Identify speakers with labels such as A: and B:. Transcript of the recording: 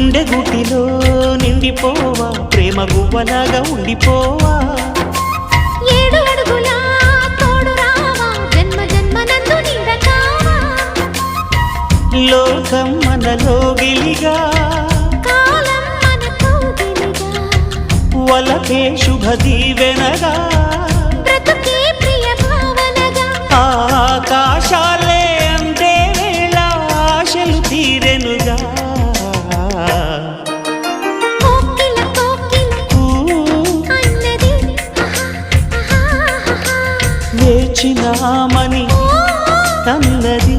A: గుండె గుటిలో నిండిపోవా ప్రేమ గువ్వలాగా ఉండిపోవా
B: 7 అడుగుల తోడు రావా జన్మ జన్మనందు నీడకావా
A: లోకం మనలో గిలిగా
B: కాలం మనతో గిలిగా
A: వలకే శుభ దీవెనగా
B: బ్రతుకే ప్రియ భావనగా
A: ఆకాశాలే అందే వేళ ఆశలు తీరెనుగా
B: కోకిల అన్నది
A: వేచినామని అన్నది